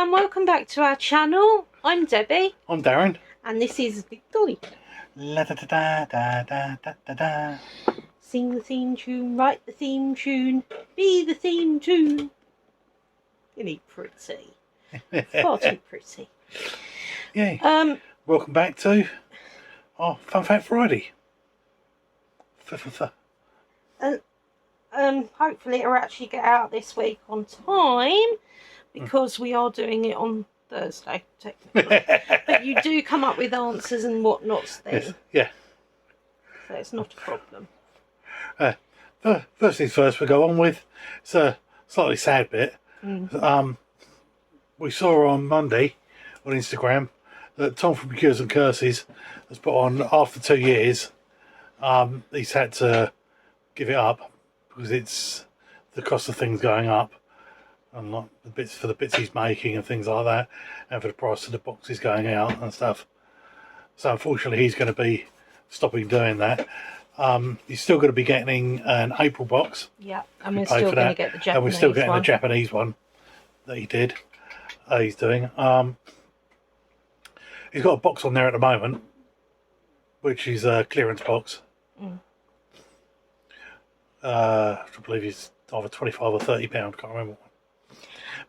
and welcome back to our channel. I'm Debbie. I'm Darren. And this is Victoria. La da da da da da da da. Sing the theme tune, write the theme tune, be the theme tune. Really pretty. Far too pretty. Yeah. Welcome back to our Fun Fact Friday. Hopefully it'll actually get out this week on time, because we are doing it on Thursday, technically. But you do come up with answers and whatnots then. Yes. Yeah. So it's not a problem. First things first, we go on with, it's a slightly sad bit. We saw on Monday on Instagram that Tom from Cures and Curses has put on, after 2 years, he's had to give it up because it's the cost of things going up, and like the bits he's making and things like that, and for the price of the boxes going out and stuff. So unfortunately he's going to be stopping doing that. He's still going to be getting an April box. Yeah, and we're still going to get the Japanese one. And we're still getting the Japanese one that he did. He's doing. He's got a box on there at the moment, which is a clearance box. I believe it's either £25 or £30. Can't remember.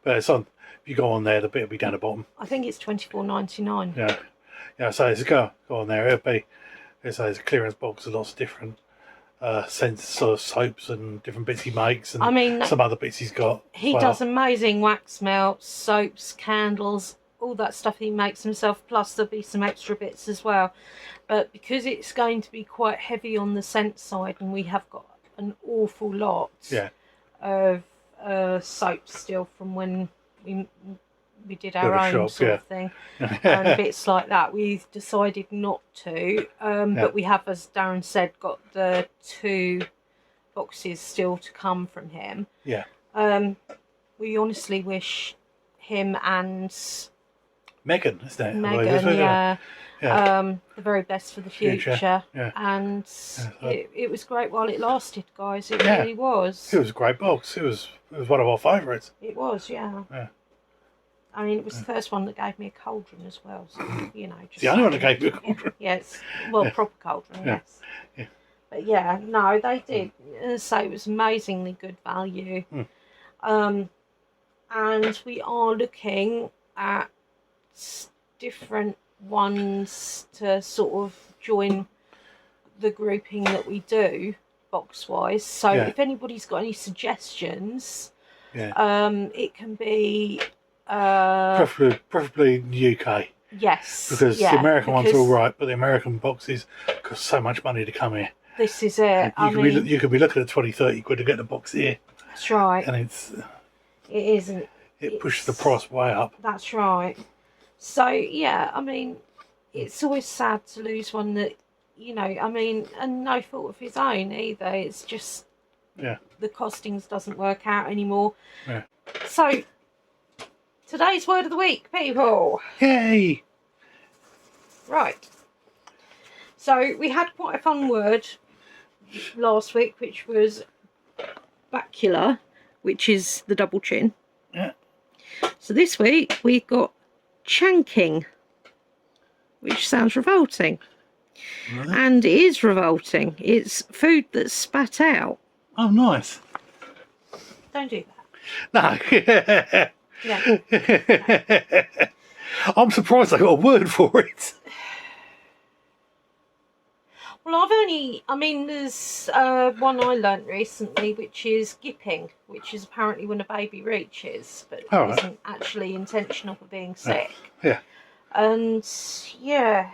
But it's on. If you go on there, the bit will be down the bottom. I think it's £24.99. Yeah, yeah. So it's go on there. It'll be. It's a clearance box with lots of different scents, sort of soaps and different bits he makes, and I mean, some other bits he's got. He does amazing wax melts, soaps, candles, all that stuff he makes himself. Plus there'll be some extra bits as well. But because it's going to be quite heavy on the scent side, and we have got an awful lot of soaps still from when we did our own sort of thing, and bits like that, we've decided not to. But we have, as Darren said, got the 2 boxes still to come from him. Yeah. We honestly wish him and Megan, isn't it? Megan, the very best for the future. Yeah. And it was great while it lasted, guys. It really was. It was a great box. It was one of our favourites. It was, yeah. I mean, it was the first one that gave me a cauldron as well. So, you know, just the only one that gave you a cauldron. Yes, well, proper cauldron, yes. Yeah. But yeah, no, they did. So it was amazingly good value. And we are looking at different ones to sort of join the grouping that we do box wise. So if anybody's got any suggestions, it can be preferably in the UK. Yes, because the American ones are all right, but the American boxes cost so much money to come here. This is it. You could be looking at 20-30 quid to get the box here. That's right. And it isn't. It pushes the price way up. That's right. So yeah, I mean, it's always sad to lose one that, you know, I mean, and no fault of his own either. It's just the costings doesn't work out anymore. Yeah. So today's word of the week, people. Yay! Right. So we had quite a fun word last week, which was bacula, which is the double chin. Yeah. So this week we've got chanking, which sounds revolting. Really? And it is revolting. It's food that's spat out. Oh, nice. Don't do that. No. Yeah. I'm surprised I got a word for it. Well, there's one I learnt recently, which is gipping, which is apparently when a baby reaches, but isn't actually intentional for being sick. Yeah. And yeah,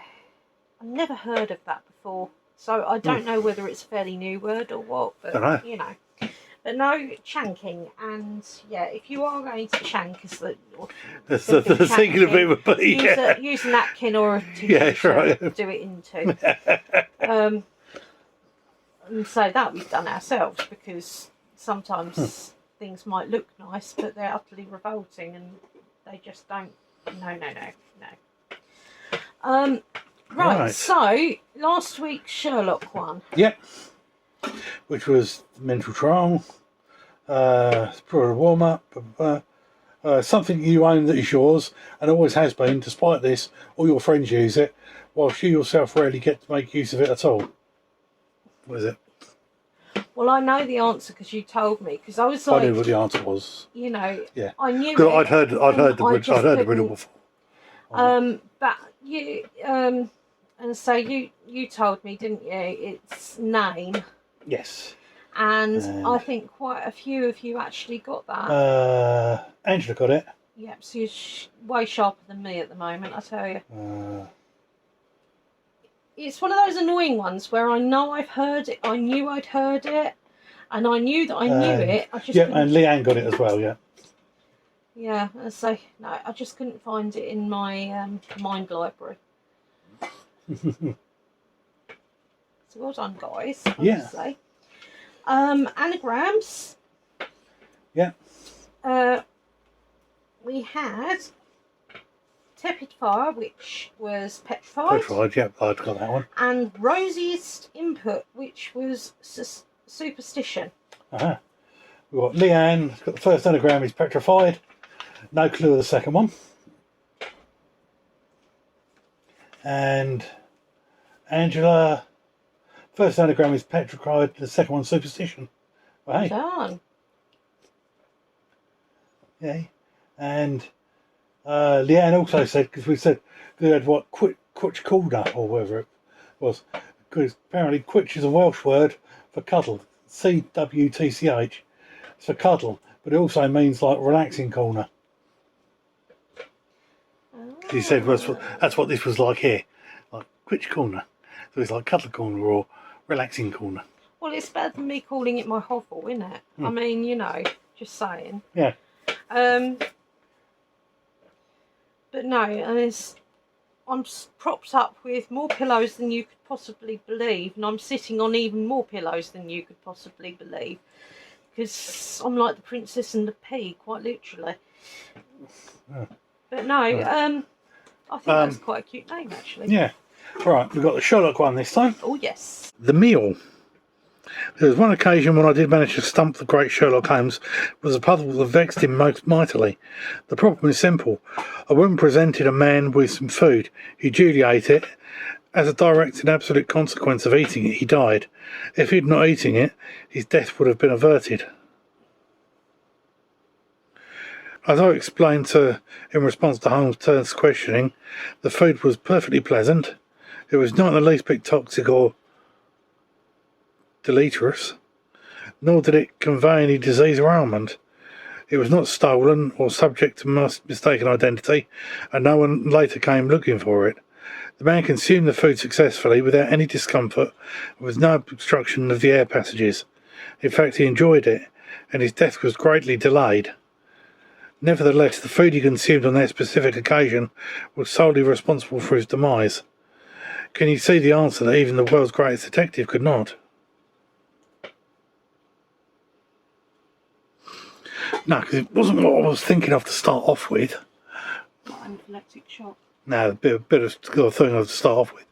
I've never heard of that before, so I don't know whether it's a fairly new word or what, but you know. But no, chanking, and yeah, if you are going to chank, that's the singular bit would be use a napkin or a tissue to do it into. And so that we've done ourselves, because sometimes things might look nice, but they're utterly revolting, and they just don't. No. Right. So last week's Sherlock one. Yep. Which was mental trial, for a warm up, Something you own that is yours and always has been. Despite this, all your friends use it, whilst you yourself rarely get to make use of it at all. What is it? Well, I know the answer because you told me. Because I was I like, knew what the answer was. you know, Yeah, I knew because it. I'd heard the riddle before. But you, and so you told me, didn't you? It's name. Yes. And I think quite a few of you actually got that. Angela got it. Yep, so you're way sharper than me at the moment, I tell you. It's one of those annoying ones where I know I've heard it, I knew I'd heard it, and I knew that I knew it. I just and Leanne got it as well, yeah. Yeah, so no, I just couldn't find it in my mind library. So well done, guys. Obviously. Anagrams. Yeah. We had tepid fire, which was petrified. Petrified, yeah, I'd got that one. And rosiest input, which was superstition. We've got Leanne, got the first anagram is petrified. No clue of the second one. And Angela, first anagram is petrified, the second one superstition. Well, hey. Done. Yeah. And Leanne also said, because we said they had what, Quitch Corner, or whatever it was, because apparently Quitch is a Welsh word for cuddle. CWTCH. It's for cuddle, but it also means like relaxing corner. She said that's what this was like here, like Quitch Corner. So it's like cuddle corner or relaxing corner. Well, it's better than me calling it my hovel, isn't it? I mean, you know, just saying. Yeah. But no, and I'm propped up with more pillows than you could possibly believe, and I'm sitting on even more pillows than you could possibly believe, because I'm like the Princess and the Pea, quite literally. But no, I think that's quite a cute name, actually. Yeah. Right, we've got the Sherlock one this time. Oh, yes. The meal. There was one occasion when I did manage to stump the great Sherlock Holmes was a puzzle that vexed him most mightily. The problem is simple. A woman presented a man with some food. He duly ate it. As a direct and absolute consequence of eating it, he died. If he had not eaten it, his death would have been averted. As I explained in response to Holmes' questioning, the food was perfectly pleasant. It was not in the least bit toxic or deleterious, nor did it convey any disease or ailment. It was not stolen or subject to mistaken identity, and no one later came looking for it. The man consumed the food successfully without any discomfort, with no obstruction of the air passages. In fact, he enjoyed it, and his death was greatly delayed. Nevertheless, the food he consumed on that specific occasion was solely responsible for his demise. Can you see the answer that even the world's greatest detective could not? No, because it wasn't what I was thinking of to start off with. Anaphylactic shock. No, the bit of thing I was to start off with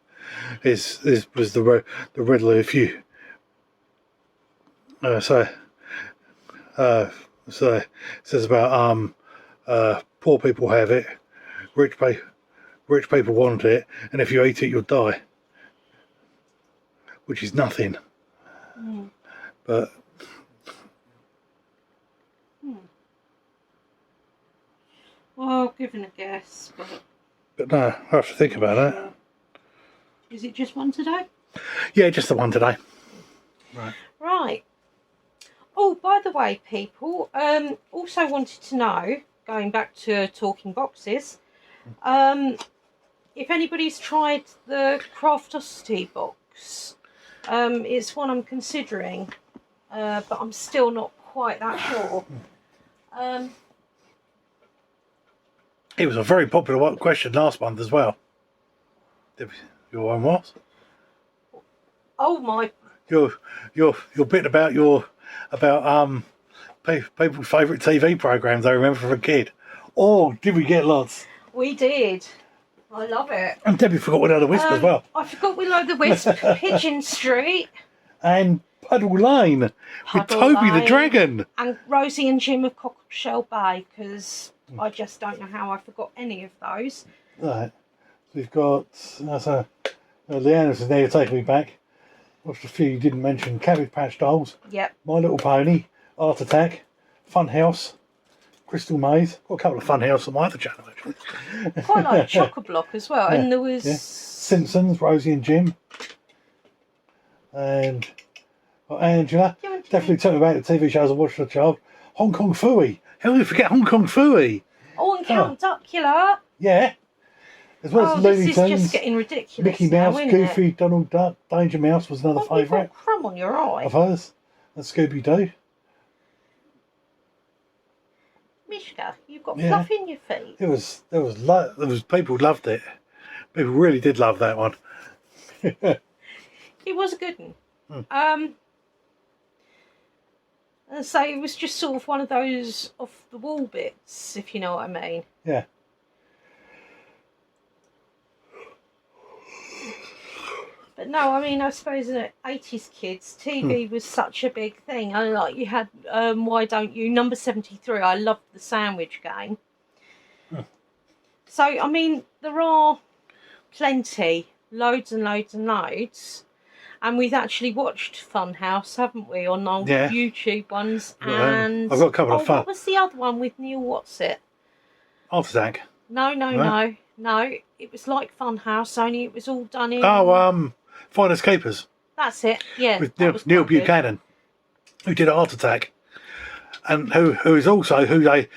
was the riddle. If you so it says about poor people have it, rich people want it, and if you eat it, you'll die. Which is nothing. But well, given a guess, but no, I have to think about it. Is it just one today? Yeah, just the one today. Right. Oh, by the way, people, also wanted to know, going back to talking boxes, if anybody's tried the Craftosity box. It's one I'm considering, but I'm still not quite that sure. It was a very popular question last month as well. Your one was? Oh my! Your bit about people's favourite TV programmes they remember from a kid. Oh, did we get lots? We did. I love it. And Debbie forgot Will o' the Wisp as well. I forgot Will o' the Wisp, Pigeon Street. And Puddle Lane with Puddle Toby the Lane. Dragon. And Rosie and Jim of Cockleshell Bay, because I just don't know how I forgot any of those. Right. We've got Leanna's is now taking me back. Watched a few you didn't mention. Cabbage Patch Dolls. Yep. My Little Pony. Art Attack. Fun House. Crystal Maze. Got a couple of Fun House on my other channel actually. Quite like Chock-a-Block as well. Yeah, And there was... yeah. Simpsons, Rosie and Jim. And Angela. Definitely told me about the TV shows I watched as a child. Hong Kong Phooey. How do you forget Hong Kong Phooey? Oh, and Count Duckula. Yeah. As well as this Looney is Tunes. just getting ridiculous. Mickey now, Mouse, isn't Goofy, it? Donald Duck, Danger Mouse was another Oh, you've got favourite crumb on your eye. of hers. And Scooby Doo. Mishka, you've got Yeah. fluff in your feet. There was people loved it. People really did love that one. It was a good one. And so it was just sort of one of those off the wall bits, if you know what I mean. Yeah. But no, I mean, I suppose 80s kids, TV was such a big thing. I like you had Why Don't You, number 73. I loved the sandwich game. So I mean, there are plenty, loads and loads and loads. And we've actually watched Funhouse, haven't we, on old YouTube ones? And I've got a couple of fun. What was the other one with Neil What's-It? Art Attack. No. It was like Funhouse, only it was all done in... Fine Escapers. That's it, yeah. With that Neil was quite good. Buchanan, who did Art Attack. And who is also who they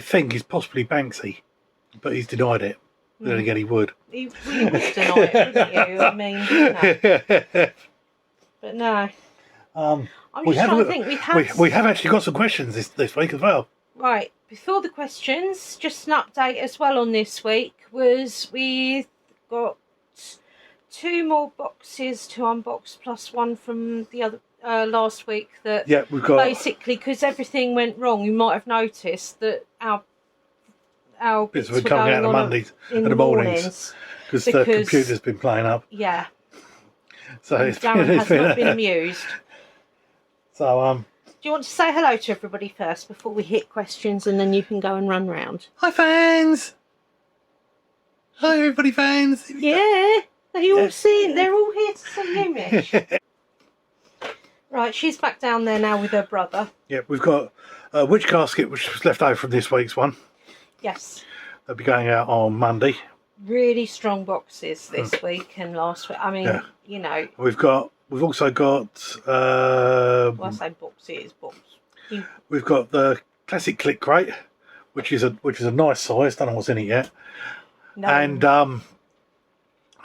think is possibly Banksy. But he's denied it. Then again, he would. You really would deny it, wouldn't you? I mean, no. But no. I'm just trying to think. We have actually got some questions this week as well. Right, before the questions, just an update as well on this week was we've got 2 more boxes to unbox plus one from the other last week that we've got basically because everything went wrong. You might have noticed that our bits were coming out going on on Mondays in and the mornings because the computer's been playing up. Yeah. So Darren has not been amused. So do you want to say hello to everybody first before we hit questions, and then you can go and run round? Hi fans. Hi everybody fans. Yeah. They're all here to see you, Mish. Right, she's back down there now with her brother. Yeah, we've got a witch casket which was left over from this week's one. Yes. They'll be going out on Monday. Really strong boxes this week and last week. I mean, you know. We've also got Well, I say boxes, box. We've got the classic click crate, which is a nice size. Don't know what's in it yet. No.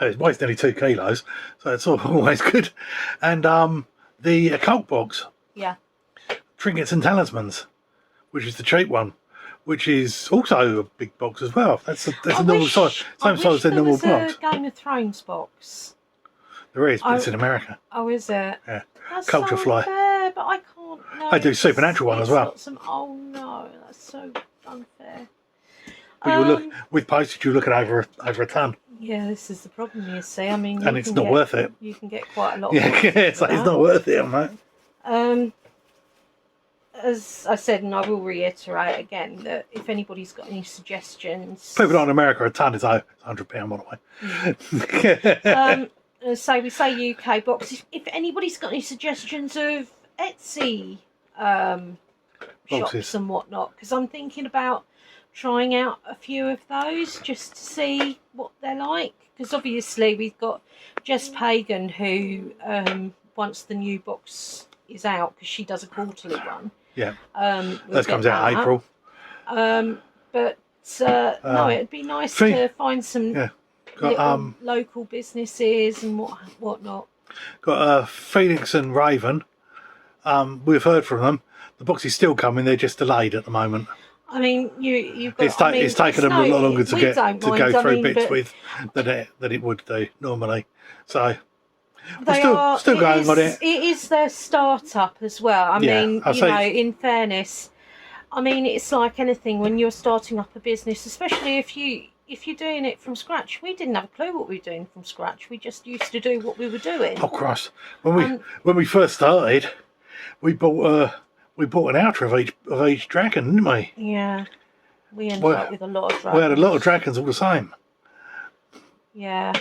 And it weighs nearly 2 kilos, so it's always good. And the occult box. Yeah. Trinkets and Talismans, which is the cheap one, which is also a big box as well. That's a normal size, same size as a normal box. There was a Game of Thrones box. There is, but it's in America. Oh, is it? Yeah. That's Culture so Fly. unfair, but I can't. No, They do Supernatural one as well. Oh no, that's so unfair. But you look with postage, you're looking over a ton. Yeah, this is the problem. You see, I mean, and it's not worth it. You can get quite a lot. It's not worth it, mate. As I said, and I will reiterate again, that if anybody's got any suggestions... People not in America, a ton is £100, by the way. So we say UK box. If anybody's got any suggestions of Etsy shops and whatnot, because I'm thinking about trying out a few of those just to see what they're like. Because obviously we've got Jess Pagan, who once the new box is out, because she does a quarterly one. Yeah. That comes out in April. But no, it'd be nice to find some local businesses and whatnot. Got Phoenix and Raven. We've heard from them. The box is still coming. They're just delayed at the moment. I mean, you've got. It's taken them a lot longer to go through bits with than it would do normally. So we're still going on it. It is their startup as well. I mean, in fairness, I mean, it's like anything when you're starting up a business, especially if if you're doing it from scratch, we didn't have a clue what we were doing from scratch. We just used to do what we were doing. Oh Christ! When we first started, we bought an outer of each dragon, didn't we? Yeah, we ended up with a lot of dragons. We had a lot of dragons all the same. Yeah,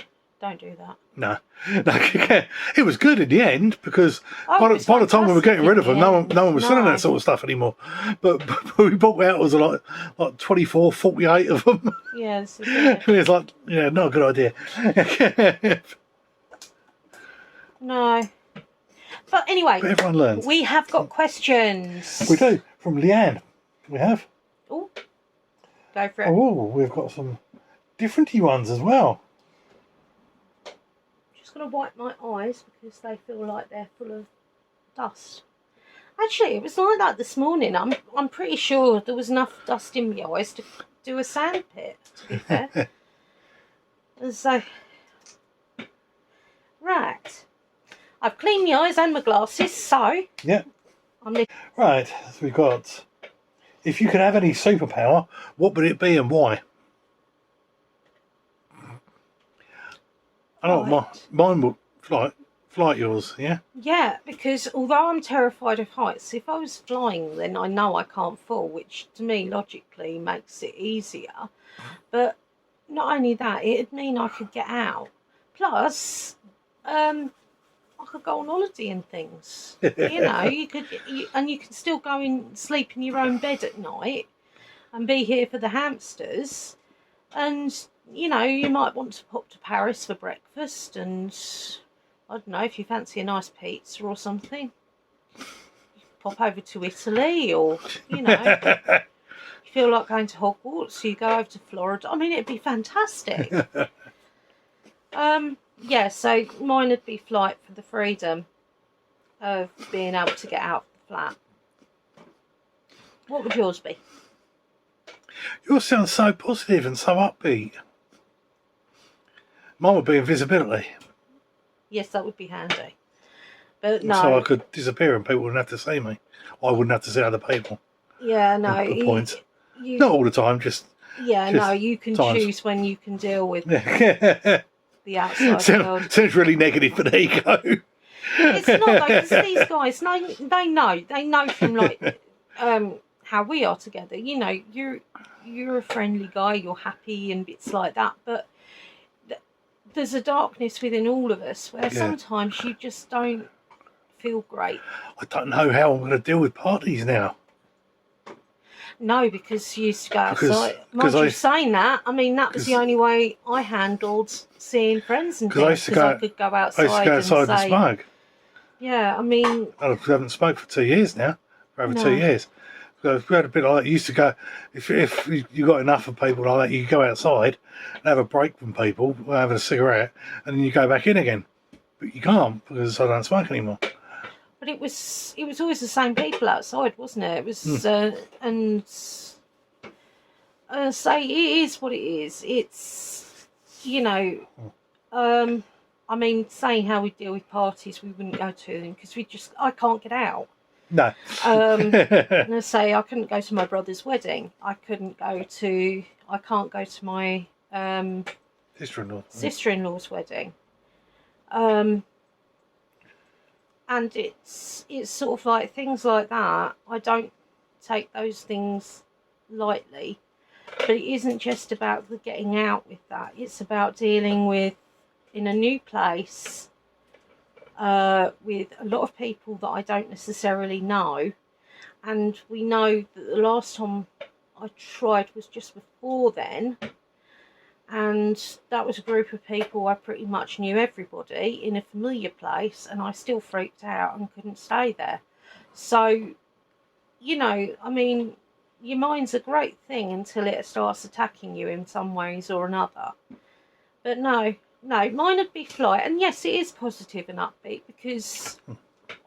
don't do that. No, it was good in the end because by the time we were getting rid of them, no one was selling that sort of stuff anymore. But we bought out was like 24, 48 of them. Yes, It's like, not a good idea. No. But anyway, but everyone learns. We have got questions. We do, from Leanne. We have. Oh, go for it. Oh, we've got some differenty ones as well. Just going to wipe my eyes because they feel like they're full of dust. Actually, it was like that this morning. I'm pretty sure there was enough dust in my eyes to do a sandpit, to be fair. So, right. I've cleaned my eyes and my glasses, so... Yeah. Right, so we've got... If you could have any superpower, what would it be and why? I know mine would fly yours, yeah? Yeah, because although I'm terrified of heights, if I was flying, then I know I can't fall, which to me logically makes it easier. But not only that, it'd mean I could get out. Plus, I could go on holiday and things. You could, and you can still go and sleep in your own bed at night and be here for the hamsters. And, you might want to pop to Paris for breakfast and... I don't know, if you fancy a nice pizza or something. You pop over to Italy or, you feel like going to Hogwarts, so you go over to Florida. I mean, it'd be fantastic. Yeah, so mine would be flight for the freedom of being able to get out of the flat. What would yours be? Yours sounds so positive and so upbeat. Mine would be invisibility. Yes, that would be handy. But no. So I could disappear and people wouldn't have to see me. I wouldn't have to see other people. Yeah, no. Good points. Not all the time, just... Yeah, just no, you can choose when you can deal with the outside world. Sounds really negative, but there you go. It's not though, because these guys, they know from like how we are together. You're a friendly guy, you're happy and bits like that, but there's a darkness within all of us where sometimes you just don't feel great. I don't know how I'm going to deal with parties now. No, because you used to go outside. Mind you saying that, I mean, that was the only way I handled seeing friends and things, because I could go outside, and smoke. Yeah, I mean... I haven't smoked for 2 years now, for over 2 years. So we had a bit like that. You used to go, if you got enough of people like that, you could go outside and have a break from people, have a cigarette, and then you go back in again. But you can't, because I don't smoke anymore. But it was always the same people outside, wasn't it? It was, say it is what it is. It's, I mean, saying how we deal with parties, we wouldn't go to them because I can't get out. No. And I say I couldn't go to my brother's wedding. I can't go to my sister-in-law's wedding. And it's sort of like things like that. I don't take those things lightly. But it isn't just about the getting out with that. It's about dealing with, in a new place, with a lot of people that I don't necessarily know. And we know that the last time I tried was just before then. And that was a group of people I pretty much knew everybody in a familiar place, and I still freaked out and couldn't stay there. So, I mean, your mind's a great thing until it starts attacking you in some ways or another. But no, mine would be flight. And yes, it is positive and upbeat, because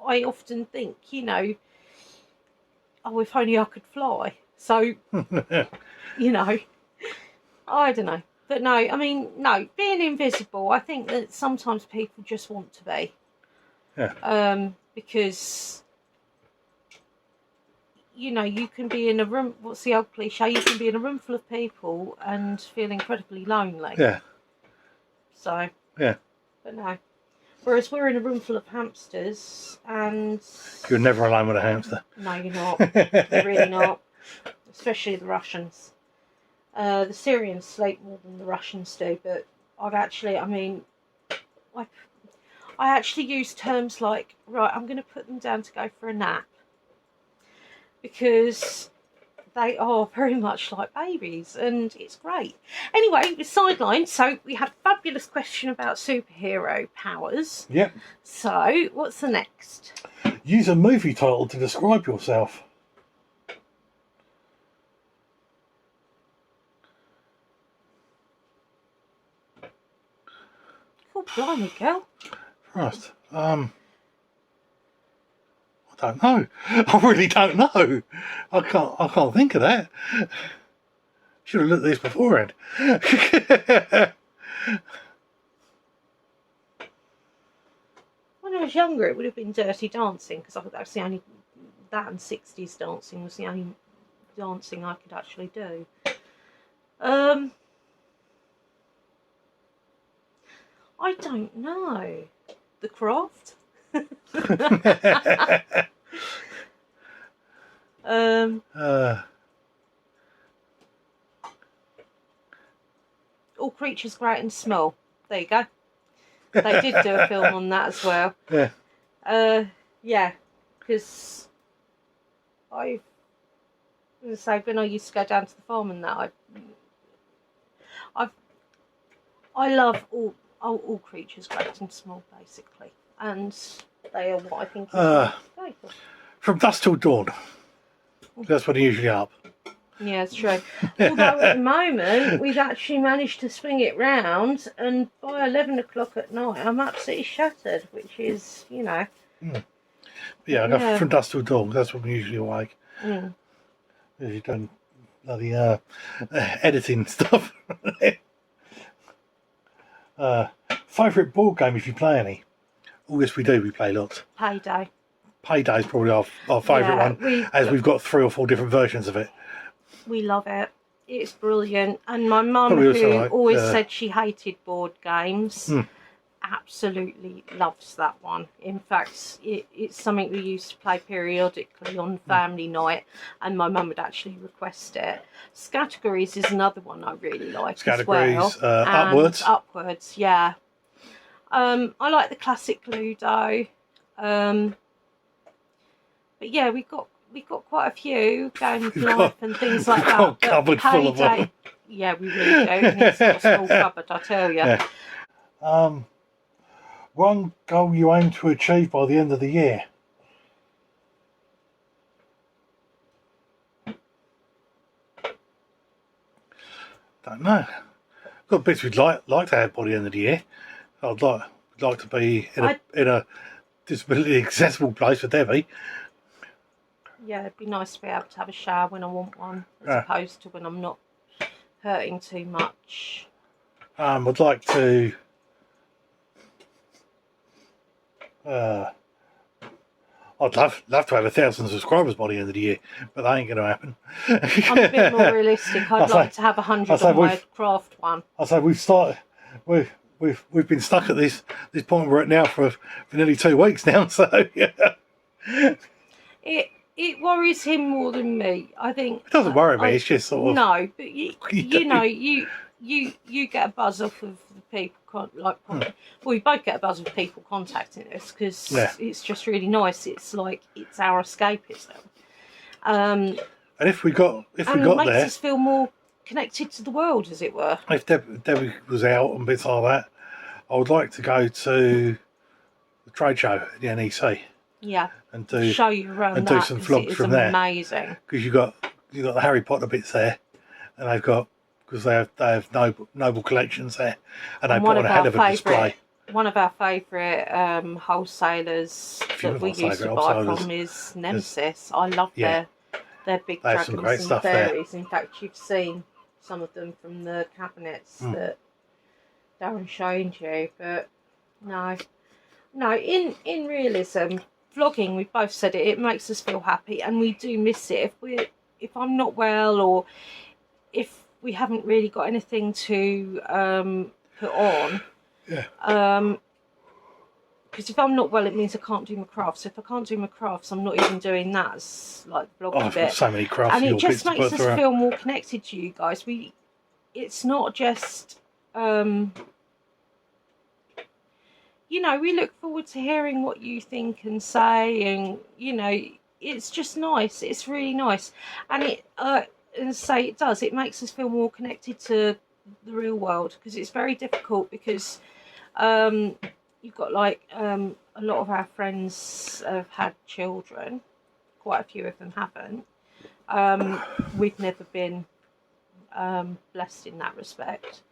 I often think, oh, if only I could fly. So, I don't know. But no, I mean, no, being invisible, I think that sometimes people just want to be. Yeah. Because, you know, you can be in a room, what's the old cliche, you can be in a room full of people and feel incredibly lonely. Yeah. So, Yeah. but no. Whereas we're in a room full of hamsters and... You're never alone with a hamster. No, you're not. You're really not. Especially the Russians. The Syrians sleep more than the Russians do, but I've actually, I mean, I actually use terms like, right, I'm going to put them down to go for a nap. Because they are very much like babies, and it's great. Anyway, we're sidelined, so we had a fabulous question about superhero powers. Yep. So, what's the next? Use a movie title to describe yourself. Oh, blimey, girl. Christ. I don't know. I really don't know. I can't think of that. Should have looked at this beforehand. When I was younger, it would have been Dirty Dancing, because I thought that was the only, that and 60s dancing was the only dancing I could actually do. I don't know. The Craft? All Creatures Great and Small. There you go. They did do a film on that as well. Yeah. Yeah, because I say when I used to go down to the farm and that, I love all creatures great and small, basically, and they are what I think is valuable. From dusk till dawn. That's when they're usually up. Yeah, it's true. Although at the moment we've actually managed to swing it round, and by 11 o'clock at night I'm absolutely shattered, which is, you know. Yeah, I go from dusk till dawn. That's when we usually awake. You've done bloody editing stuff. Favourite board game if you play any? Oh yes, we do. We play lots. Payday. Payday's probably our favourite one, as we've got 3 or 4 different versions of it. We love it. It's brilliant. And my mum, who always said she hated board games, absolutely loves that one. In fact, it's something we used to play periodically on family night, and my mum would actually request it. Categories is another one I really like as well. Upwards. Upwards, yeah. I like the classic Ludo. But yeah, we got quite a few Game of Life and things like that. Got a cupboard full of them. Yeah, we really do. It's got a small cupboard, I tell you. Yeah. One goal you aim to achieve by the end of the year? Don't know. Got bits we'd like to have by the end of the year. I'd like to be in a disability accessible place for Debbie. Yeah, it'd be nice to be able to have a shower when I want one, as opposed to when I'm not hurting too much. I'd like to I'd love to have 1,000 subscribers by the end of the year, but that ain't going to happen. I'm a bit more realistic. I'd like to have 100 on my craft one. I say we've been stuck at this point we're at now for nearly 2 weeks now. So yeah. It worries him more than me. I think it doesn't worry me. It's just sort of but you know you get a buzz off of the people well, we both get a buzz of people contacting us because it's just really nice. It's like it's our escapism. And if we got it there, makes us feel more connected to the world, as it were. If Debbie was out and bits like that, I would like to go to the trade show at the NEC. Yeah, and show you around and do some vlogs from there. Amazing, because you got the Harry Potter bits there, and they've got because they have noble collections there, and they put on a hell of a display. One of our favourite wholesalers that we used to buy from is Nemesis. I love their big dragons and fairies. In fact, you've seen some of them from the cabinets that Darren showed you. But no, in realism, vlogging, we've both said it, it makes us feel happy, and we do miss it. If I'm not well, or if we haven't really got anything to put on, because if I'm not well, it means I can't do my crafts. If I can't do my crafts, I'm not even doing that as like the vloggy I've bit. got so many crafts, And it just makes us feel more connected to you guys. It's not just you know, we look forward to hearing what you think and say, and you know, it's just nice. It's really nice, and it makes us feel more connected to the real world, because it's very difficult, because you've got like a lot of our friends have had children, quite a few of them haven't. We've never been blessed in that respect.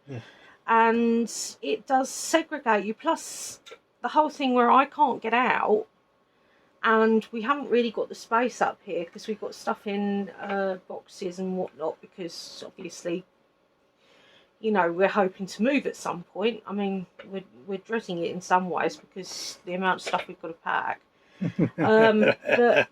And it does segregate you, plus the whole thing where I can't get out, and we haven't really got the space up here because we've got stuff in boxes and whatnot, because obviously, you know, we're hoping to move at some point. I mean, we're dreading it in some ways because the amount of stuff we've got to pack. But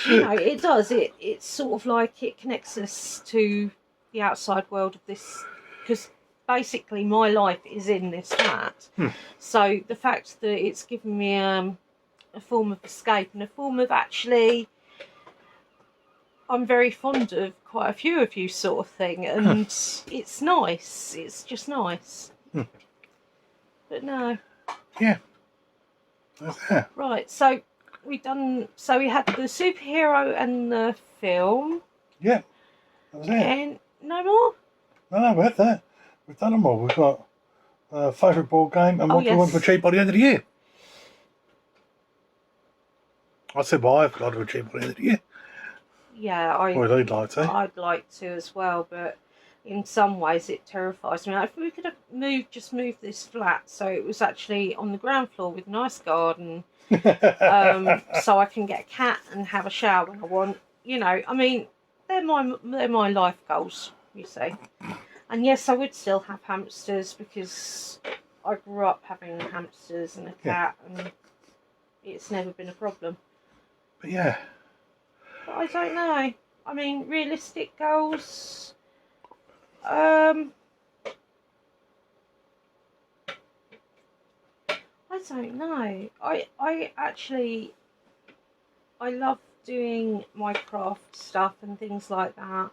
you know, it's sort of like it connects us to the outside world of this, because basically my life is in this flat. So the fact that it's given me a form of escape, and a form of, actually, I'm very fond of quite a few of you, sort of thing, and it's nice. It's just nice. But no. Yeah. That's that. Right, so we had the superhero and the film. Yeah. That was it. And no more? No, we had that. We've done them all. We've got a favourite board game and what do we want to achieve by the end of the year. I said, well, I've got to achieve by the end of the year. Yeah, Well, I'd like to. I'd like to as well, but in some ways it terrifies me. If we could have just moved this flat so it was actually on the ground floor with a nice garden, so I can get a cat and have a shower when I want. You know, I mean, they're my life goals, you see. And yes, I would still have hamsters, because I grew up having hamsters and a cat, and it's never been a problem. But yeah. But I don't know. I mean, realistic goals. I don't know. I actually love doing my craft stuff and things like that.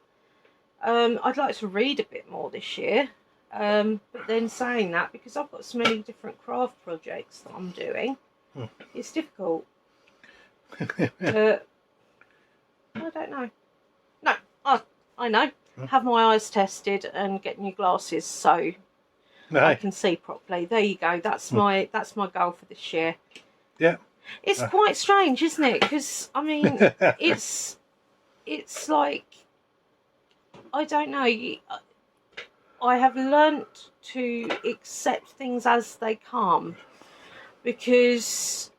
I'd like to read a bit more this year. But then saying that, because I've got so many different craft projects that I'm doing, it's difficult. But I don't know. No, I know. Have my eyes tested and get new glasses so I can see properly. There you go. That's my goal for this year. Yeah. It's quite strange, isn't it? Because I mean, it's like, I don't know. I have learnt to accept things as they come, because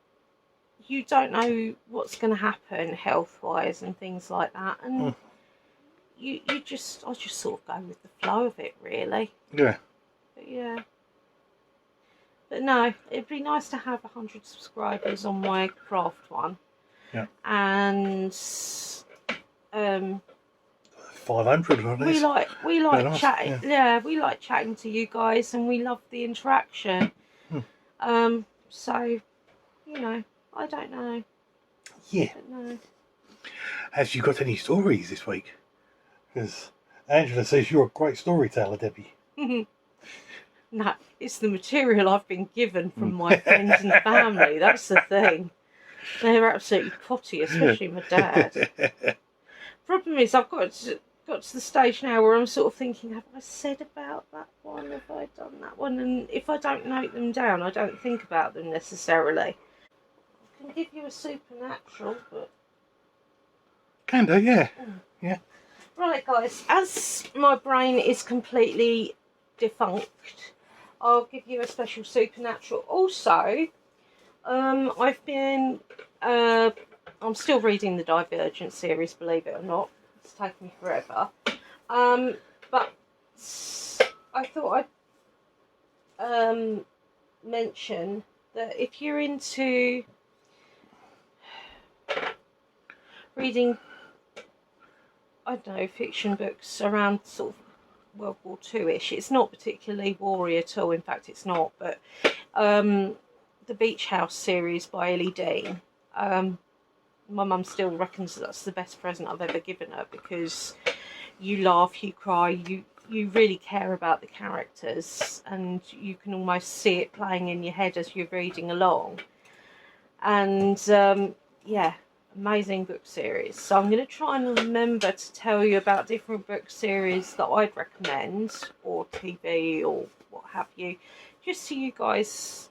you don't know what's going to happen health-wise and things like that, and I just sort of go with the flow of it, really. Yeah. But yeah. But no, it'd be nice to have 100 subscribers on my craft one. Yeah. And 500 on this. we like chatting. Yeah, we like chatting to you guys, and we love the interaction. So, you know, I don't know. Yeah. No. Have you got any stories this week? Because Angela says you're a great storyteller, Debbie. No, it's the material I've been given from my friends and family. That's the thing. They're absolutely potty, especially my dad. Problem is, I've got to the stage now where I'm sort of thinking, have I said about that one? Have I done that one? And if I don't note them down, I don't think about them necessarily. I can give you a supernatural, but... Can do, yeah. Yeah. Right, guys, as my brain is completely defunct, I'll give you a special supernatural. Also, I've been... I'm still reading the Divergent series, believe it or not. It's taken me forever. But I thought I'd mention that if you're into reading, I don't know, fiction books around sort of World War II-ish. It's not particularly war-y at all, in fact it's not, but the Beach House series by Ellie Dean, my mum still reckons that's the best present I've ever given her, because you laugh, you cry, you really care about the characters, and you can almost see it playing in your head as you're reading along. And yeah, amazing book series. So I'm going to try and remember to tell you about different book series that I'd recommend, or TV or what have you, just so you guys,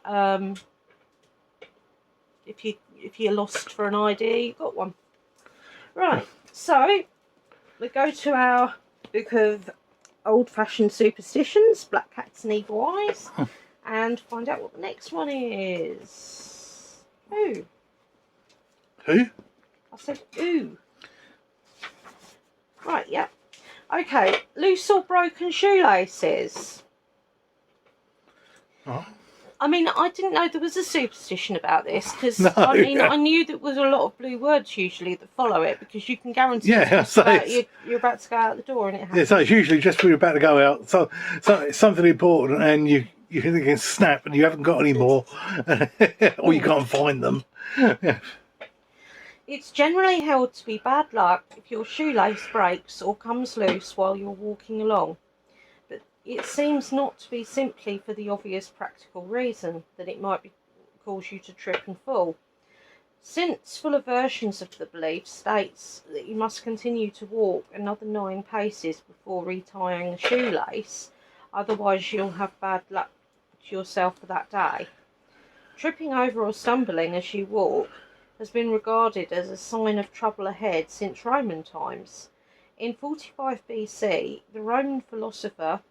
if you're lost for an idea, you've got one. Right, so we go to our book of old-fashioned superstitions, black cats and evil eyes, and find out what the next one is. Ooh. Who? I said ooh. Right, yeah. Okay, loose or broken shoelaces. Oh. I mean, I didn't know there was a superstition about this, because No, I knew there was a lot of blue words usually that follow it, because you can guarantee you're about to go out the door and it happens. Yeah, so it's usually just when you're about to go out. So it's something important, and you think it can snap, and you haven't got any more, or you can't find them. Yeah. It's generally held to be bad luck if your shoelace breaks or comes loose while you're walking along. But it seems not to be simply for the obvious practical reason that it might cause you to trip and fall. Since fuller versions of the belief states that you must continue to walk another 9 paces before retying a shoelace, otherwise you'll have bad luck to yourself for that day. Tripping over or stumbling as you walk has been regarded as a sign of trouble ahead since Roman times. In 45 BC, the Roman philosopher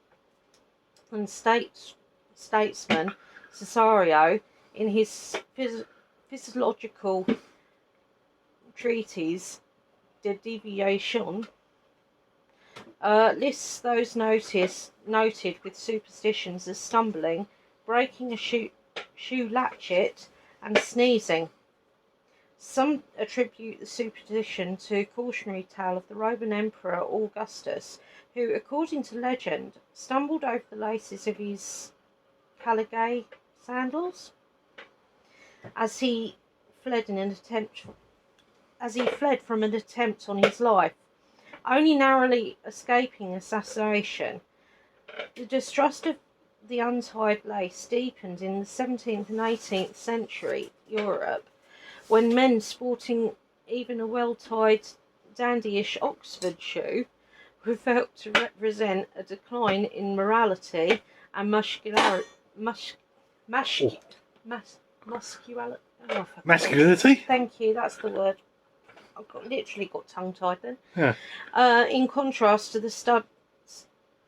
and statesman Cicero, in his physiological treatise De Deviation, lists those noted with superstitions as stumbling, breaking a shoe latchet, and sneezing. Some attribute the superstition to a cautionary tale of the Roman Emperor Augustus, who, according to legend, stumbled over the laces of his Caligay sandals as he fled from an attempt on his life, only narrowly escaping assassination. The distrust of the untied lace deepened in the 17th and 18th century Europe, when men sporting even a well-tied, dandyish Oxford shoe were felt to represent a decline in morality and muscularity. Masculinity? Thank you, that's the word. I've literally got tongue-tied then. Yeah. In contrast to the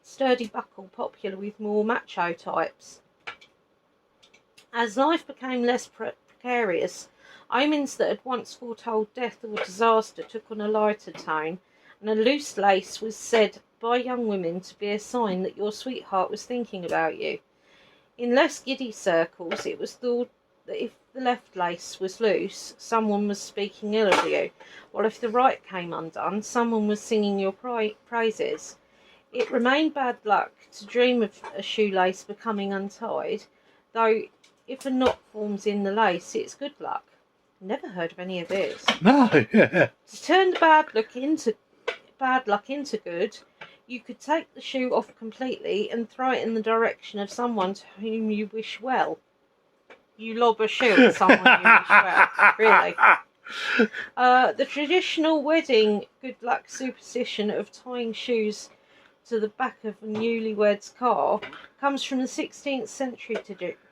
sturdy buckle popular with more macho types. As life became less precarious, omens that had once foretold death or disaster took on a lighter tone, and a loose lace was said by young women to be a sign that your sweetheart was thinking about you. In less giddy circles, it was thought that if the left lace was loose, someone was speaking ill of you, while if the right came undone, someone was singing your praises. It remained bad luck to dream of a shoelace becoming untied, though if a knot forms in the lace, it's good luck. Never heard of any of this. No, yeah. To turn the bad luck into good, you could take the shoe off completely and throw it in the direction of someone to whom you wish well. You lob a shoe at someone you wish well, really. The traditional wedding good luck superstition of tying shoes to the back of a newlywed's car comes from the 16th century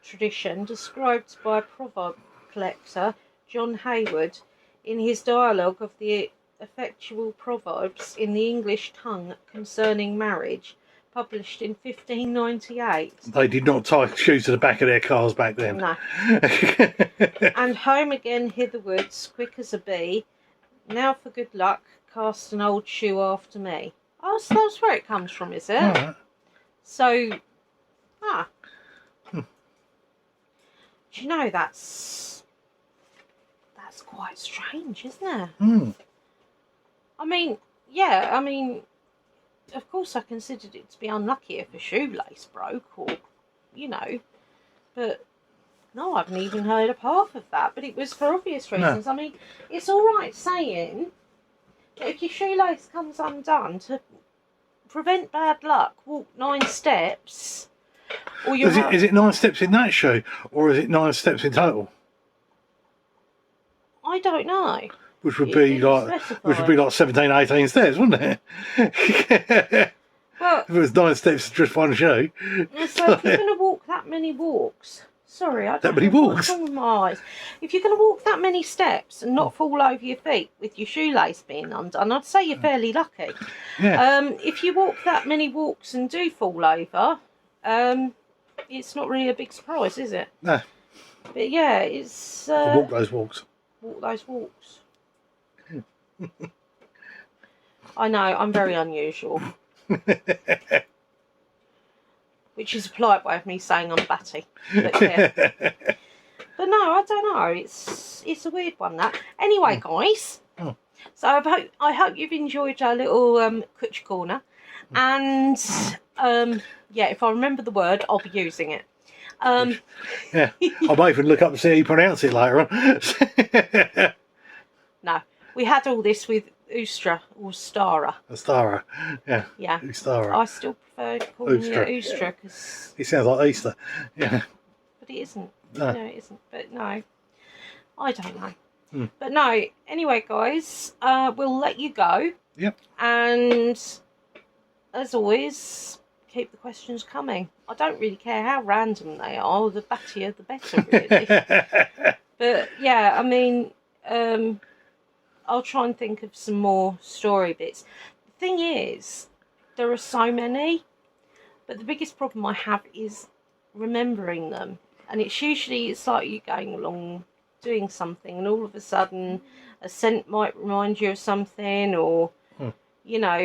tradition described by proverb collector John Hayward in his dialogue of the effectual proverbs in the English tongue concerning marriage, published in 1598. They did not tie shoes to the back of their cars back then. No. And home again hitherwards, quick as a bee. Now for good luck, cast an old shoe after me. Oh, so that's where it comes from, is it? Right. So, Do you know that's quite strange, isn't it? Mm. I mean, yeah, I mean, of course I considered it to be unlucky if a shoelace broke or, you know, but no, I haven't even heard of half of that. But it was for obvious reasons. No. I mean, it's all right saying that if your shoelace comes undone, to prevent bad luck, walk 9 steps. Or Is it 9 steps in that shoe, or is it 9 steps in total? I don't know. Which would be like 17, 18 steps, wouldn't it? Well, if it was 9 steps just one shoe. So if you're going to walk that many walks, sorry, I don't that many know walks. What's wrong with my eyes. If you're going to walk that many steps and not fall over your feet with your shoelace being undone, I'd say you're fairly lucky. Yeah. If you walk that many walks and do fall over, it's not really a big surprise, is it? No. But yeah, it's walk those walks. Walk those walks. I know, I'm very unusual. Which is a polite way of me saying I'm batty. But yeah. But no, I don't know. It's a weird one, that. Anyway, guys. So I hope you've enjoyed our little Kutch Corner. And yeah, if I remember the word, I'll be using it. Yeah, I might even look up and see how you pronounce it later on. No, we had all this with Ustra or Stara. Astara, yeah. Yeah. Ustara. I still prefer calling Ustra. it Ustra because. It sounds like Easter. Yeah. But it isn't. No. No, it isn't. But no, I don't know. But no, anyway, guys, we'll let you go. Yep. And as always, keep the questions coming. I don't really care how random they are. The battier, the better, really. But yeah, I mean, I'll try and think of some more story bits. The thing is, there are so many, but the biggest problem I have is remembering them. And it's like you going along doing something, and all of a sudden a scent might remind you of something, or you know,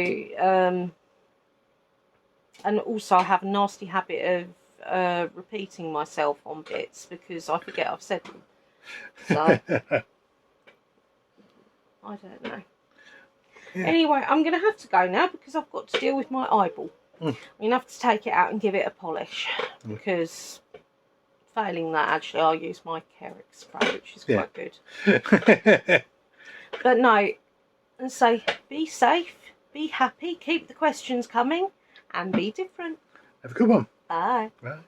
and also I have a nasty habit of repeating myself on bits because I forget I've said them. So I don't know. Yeah. Anyway, I'm going to have to go now because I've got to deal with my eyeball. I'm going to have to take it out and give it a polish because failing that, actually, I'll use my Kerrick spray, which is quite good. But no, and say, be safe, be happy, keep the questions coming, and be different. Have a good one. Bye. Bye.